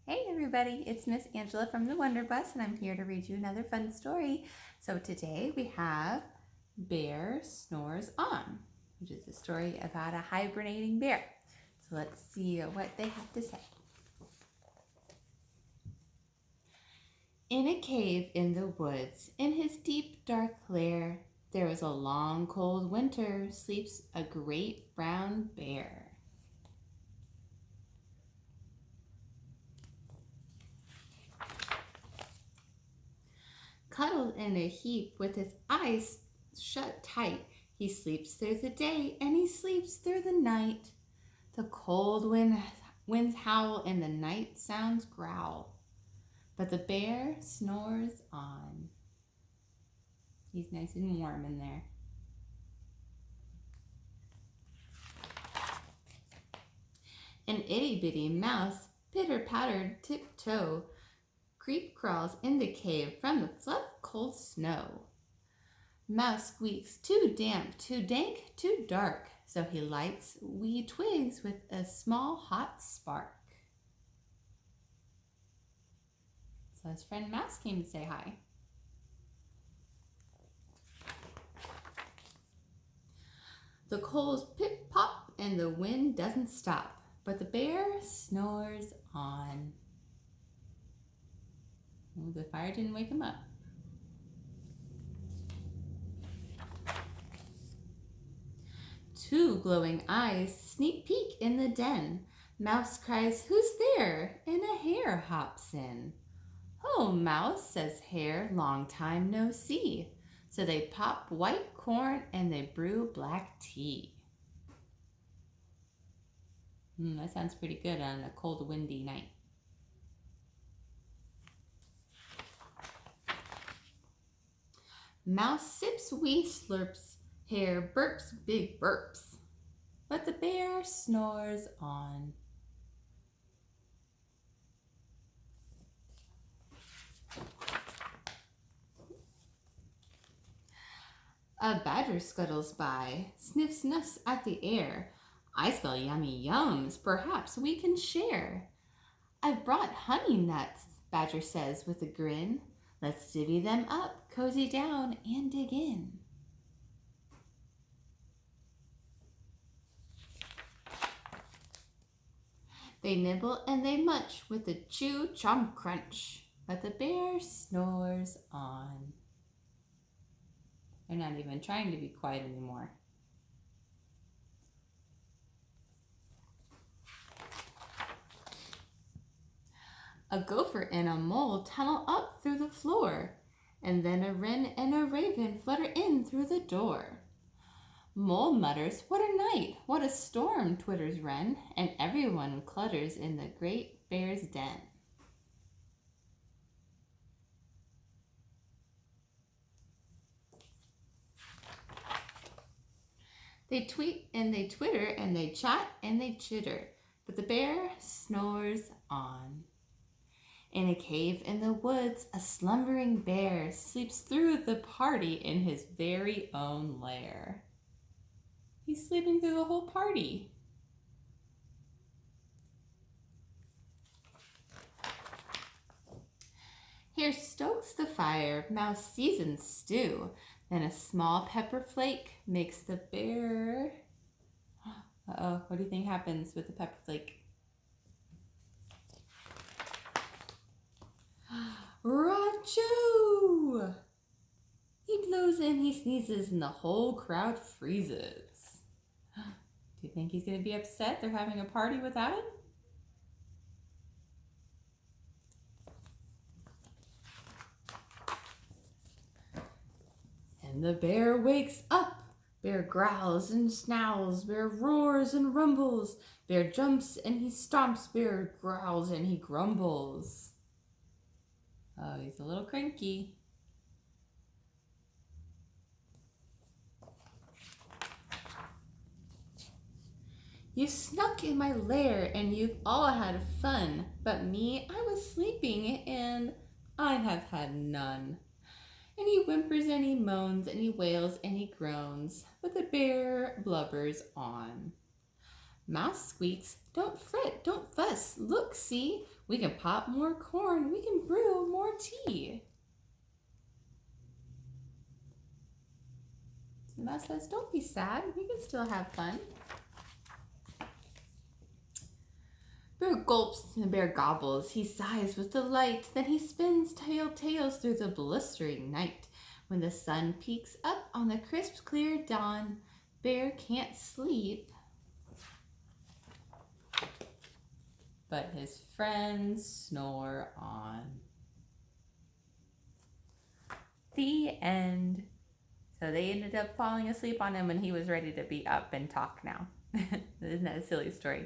Hey everybody, it's Miss Angela from the Wonder Bus and I'm here to read you another fun story. So today we have Bear Snores On, which is a story about a hibernating bear. So let's see what they have to say. In a cave in the woods, in his deep dark lair, there was a long cold winter, sleeps a great brown bear. Cuddled in a heap with his eyes shut tight, he sleeps through the day and he sleeps through the night. The cold winds howl and the night sounds growl, but the bear snores on. He's nice and warm in there. An itty-bitty mouse, pitter-pattered tiptoe, creep crawls in the cave from the fluff cold snow. Mouse squeaks, too damp, too dank, too dark, so he lights wee twigs with a small hot spark. So his friend Mouse came to say hi. The coals pip-pop and the wind doesn't stop, but the bear snores on. Oh, the fire didn't wake him up. Two glowing eyes sneak peek in the den. Mouse cries, "Who's there?" and a hare hops in. "Oh, Mouse," says Hare, "long time no see." So they pop white corn and they brew black tea. That sounds pretty good on a cold, windy night. Mouse sips wee slurps, Hare burps big burps, but the bear snores on. A badger scuttles by, sniff snuffs at the air. "I smell yummy yums, perhaps we can share." "I've brought honey nuts," Badger says with a grin. "Let's divvy them up, cozy down, and dig in." They nibble and they munch with a chew, chomp, crunch, but the bear snores on. They're not even trying to be quiet anymore. A gopher and a mole tunnel up through the floor, and then a wren and a raven flutter in through the door. Mole mutters, "What a night! What a storm!" twitters wren, and everyone clutters in the great bear's den. They tweet and they twitter and they chat and they chitter, but the bear snores on. In a cave in the woods, a slumbering bear sleeps through the party in his very own lair. He's sleeping through the whole party. Hare stokes the fire, Mouse seasons stew. Then a small pepper flake makes the bear... Uh-oh, what do you think happens with the pepper flake? Rachoo! He blows in, he sneezes, and the whole crowd freezes. Do you think he's going to be upset they're having a party without him? And the bear wakes up. Bear growls and snarls, bear roars and rumbles, bear jumps and he stomps, bear growls and he grumbles. Oh, he's a little cranky. You snuck in my lair and you've all had fun, but me, I was sleeping and I have had none. And he whimpers and he moans and he wails and he groans, but the bear blubbers on. Mouse squeaks, "Don't fret, don't fuss, look, see, We can pop more corn. We can brew more tea. The mouse says, don't be sad. We can still have fun. Bear gulps and the bear gobbles. He sighs with delight. Then he spins tales through the blistering night. When the sun peeks up on the crisp, clear dawn, Bear can't sleep, but his friends snore on. The end. So they ended up falling asleep on him when he was ready to be up and talk now. Isn't that a silly story?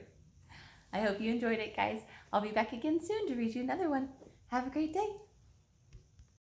I hope you enjoyed it, guys. I'll be back again soon to read you another one. Have a great day.